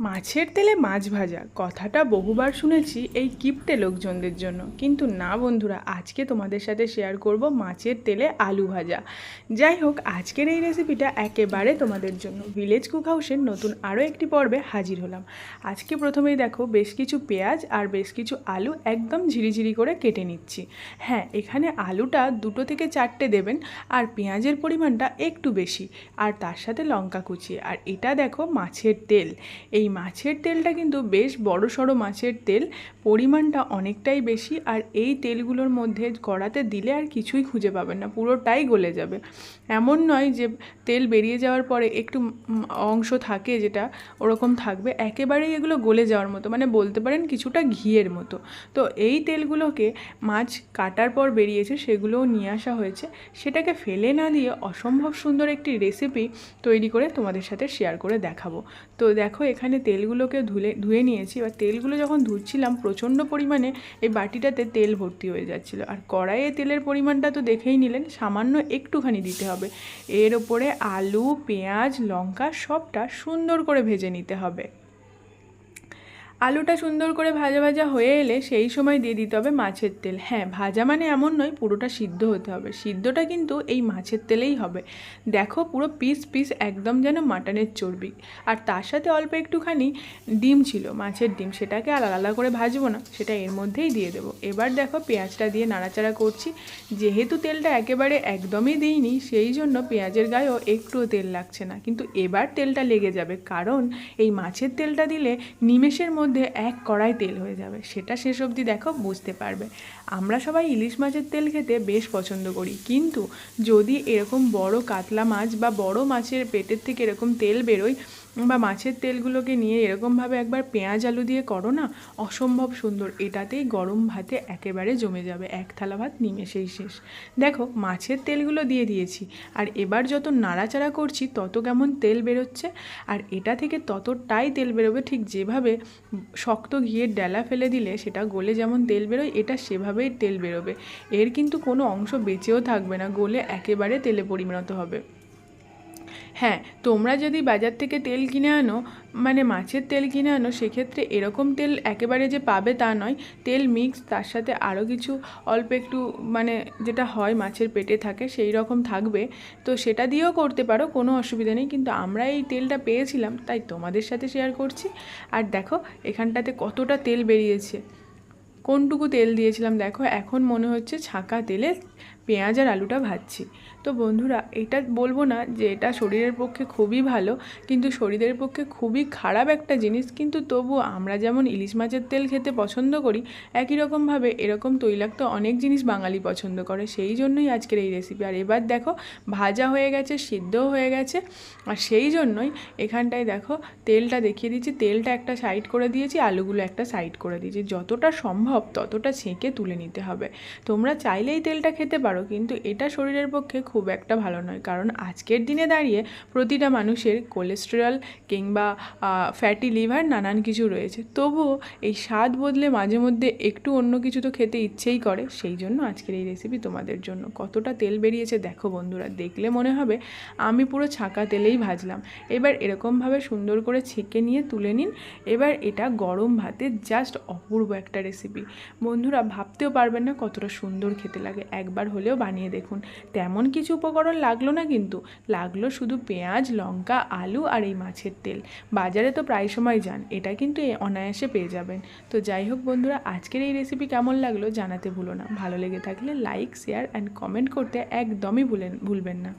মাছের তেলে মাছ ভাজা কথাটা বহুবার শুনেছি এই কিপ্টে লোকজনদের জন্য, কিন্তু না বন্ধুরা, আজকে তোমাদের সাথে শেয়ার করব মাছের তেলে আলু ভাজা। যাই হোক, আজকের এই রেসিপিটা একেবারে তোমাদের জন্য। ভিলেজ কুক হাউসের নতুন আরও একটি পর্বে হাজির হলাম। আজকে প্রথমেই দেখো বেশ কিছু পেঁয়াজ আর বেশ কিছু আলু একদম ঝিরিঝিরি করে কেটে নিচ্ছি। হ্যাঁ, এখানে আলুটা 2 থেকে 4টে দেবেন, আর পেঁয়াজের পরিমাণটা একটু বেশি, আর তার সাথে লঙ্কা কুচিয়ে। আর এটা দেখো মাছের তেল। এই মাছের তেলটা কিন্তু বেশ বড় সড়ো মাছের তেল, পরিমাণটা অনেকটাই বেশি। আর এই তেলগুলোর মধ্যে কড়াতে দিলে আর কিছুই খুঁজে পাবেন না, পুরোটাই গলে যাবে। এমন নয় যে তেল বেরিয়ে যাওয়ার পরে একটু অংশ থাকে যেটা ওরকম থাকবে, একেবারেই এগুলো গলে যাওয়ার মতো, মানে বলতে পারেন কিছুটা ঘিয়ের মতো। তো এই তেলগুলোকে মাছ কাটার পর বেরিয়েছে সেগুলোও নিয়ে আসা হয়েছে, সেটাকে ফেলে না দিয়ে অসম্ভব সুন্দর একটি রেসিপি তৈরি করে তোমাদের সাথে শেয়ার করে দেখাবো। তো দেখো, এখানে তেলগুলোকে ধুয়ে নিয়েছি। এবার তেলগুলো যখন ধুচ্ছিলাম প্রচণ্ড পরিমাণে এই বাটিটাতে তেল ভর্তি হয়ে যাচ্ছিলো। আর কড়াইয়ে তেলের পরিমাণটা তো দেখেই নিলেন, সামান্য একটুখানি দিতে হবে। এর ওপরে আলু, পেঁয়াজ, লঙ্কা সবটা সুন্দর করে ভেজে নিতে হবে। আলুটা সুন্দর করে ভাজা ভাজা হয়ে এলে সেই সময় দিয়ে দিতে হবে মাছের তেল। হ্যাঁ, ভাজা মানে এমন নয় পুরোটা সিদ্ধ হতে হবে, সিদ্ধটা কিন্তু এই মাছের তেলেই হবে। দেখো, পুরো পিস পিস একদম যেন মাটনের চর্বি। আর তার সাথে অল্প একটুখানি ডিম ছিল, মাছের ডিম, সেটাকে আর আলাদা করে ভাজবো না, সেটা এর মধ্যেই দিয়ে দেবো। এবার দেখো, পেঁয়াজটা দিয়ে নাড়াচাড়া করছি। যেহেতু তেলটা একেবারে একদমই দিইনি, সেই জন্য পেঁয়াজের গায়েও একটুও তেল লাগছে না, কিন্তু এবার তেলটা লেগে যাবে, কারণ এই মাছের তেলটা দিলে নিমেষের মধ্যে এক কড়াই তেল হয়ে যাবে। সেটা শেষ অবধি দেখো, বুঝতে পারবে। আমরা সবাই ইলিশ মাছের তেল খেতে বেশ পছন্দ করি, কিন্তু যদি এরকম বড় কাতলা মাছ বা বড় মাছের পেটের থেকে এরকম তেল বেরোয়, বা মাছের তেলগুলোকে নিয়ে এরকমভাবে একবার পেঁয়াজ আলু দিয়ে করো না, অসম্ভব সুন্দর। এটাতেই গরম ভাতে একেবারে জমে যাবে, এক থালা ভাত নিমেষেই শেষ। দেখো, মাছের তেলগুলো দিয়ে দিয়েছি, আর এবার যত নাড়াচাড়া করছি তত কেমন তেল বেরোচ্ছে। আর এটা থেকে ততটাই তেল বেরোবে, ঠিক যেভাবে শক্ত ঘিয়ের ডালা ফেলে দিলে সেটা গলে যেমন তেল বেরোয়, এটা সেভাবেই তেল বেরোবে। এর কিন্তু কোনো অংশ বেঁচেও থাকবে না, গলে একেবারে তেলে পরিণত হবে। হ্যাঁ, তোমরা যদি বাজার থেকে তেল কিনে আনো, মানে মাছের তেল কিনে আনো, সেক্ষেত্রে এরকম তেল একেবারে যে পাবে তা নয়। তেল মিক্স, তার সাথে আরও কিছু অল্প একটু, মানে যেটা হয় মাছের পেটে থাকে সেই রকম থাকবে। তো সেটা দিয়েও করতে পারো, কোনো অসুবিধা নেই, কিন্তু আমরা এই তেলটা পেয়েছিলাম তাই তোমাদের সাথে শেয়ার করছি। আর দেখো এখানটাতে কতটা তেল বেরিয়েছে, কোনটুকু তেল দিয়েছিলাম দেখো। এখন মনে হচ্ছে ছাঁকা তেলে পেঁয়াজ আর আলুটা ভাজছি। তো বন্ধুরা, এটা বলবো না যে এটা শরীরের পক্ষে খুবই ভালো, কিন্তু শরীরের পক্ষে খুবই খারাপ একটা জিনিস। কিন্তু তবু আমরা যেমন ইলিশ মাছের তেল খেতে পছন্দ করি, একই রকমভাবে এরকম তৈলাক্ত অনেক জিনিস বাঙালি পছন্দ করে, সেই জন্যই আজকের এই রেসিপি। আর এবার দেখো, ভাজা হয়ে গেছে, সিদ্ধও হয়ে গেছে, আর সেই জন্যই এখানটায় দেখো তেলটা দেখিয়ে দিচ্ছি। তেলটা একটা সাইড করে দিয়েছি, আলুগুলো একটা সাইড করে দিয়েছি। যতটা সম্ভব ততটা ছেঁকে তুলে নিতে হবে। তোমরা চাইলেই তেলটা খেতে পারো, কিন্তু এটা শরীরের পক্ষে খুব একটা ভালো নয়, কারণ আজকের দিনে দাঁড়িয়ে প্রতিটা মানুষের কোলেস্টেরল কিংবা ফ্যাটি লিভার নানান কিছু রয়েছে। তবুও এই স্বাদ বদলে মাঝে মধ্যে একটু অন্য কিছু তো খেতে ইচ্ছেই করে, সেই জন্য আজকের এই রেসিপি তোমাদের জন্য। কতটা তেল বেরিয়েছে দেখো বন্ধুরা, দেখলে মনে হবে আমি পুরো ছাঁকা তেলেই ভাজলাম। এবার এরকমভাবে সুন্দর করে ছেঁকে নিয়ে তুলে নিন। এবার এটা গরম ভাতে জাস্ট অপূর্ব একটা রেসিপি। বন্ধুরা, ভাবতেও পারবেন না কতটা সুন্দর খেতে লাগে, একবার হলেও বানিয়ে দেখুন। তেমন কিছু উপকরণ লাগলো না, কিন্তু লাগলো শুধু পেঁয়াজ, লঙ্কা, আলু আর এই মাছের তেল। বাজারে তো প্রায় সময় যান, এটা কিন্তু অনায়াসে পেয়ে যাবেন। তো যাই হোক বন্ধুরা, আজকের এই রেসিপি কেমন লাগলো জানাতে ভুলো না। ভালো লেগে থাকলে লাইক, শেয়ার অ্যান্ড কমেন্ট করতে একদমই ভুলবেন না।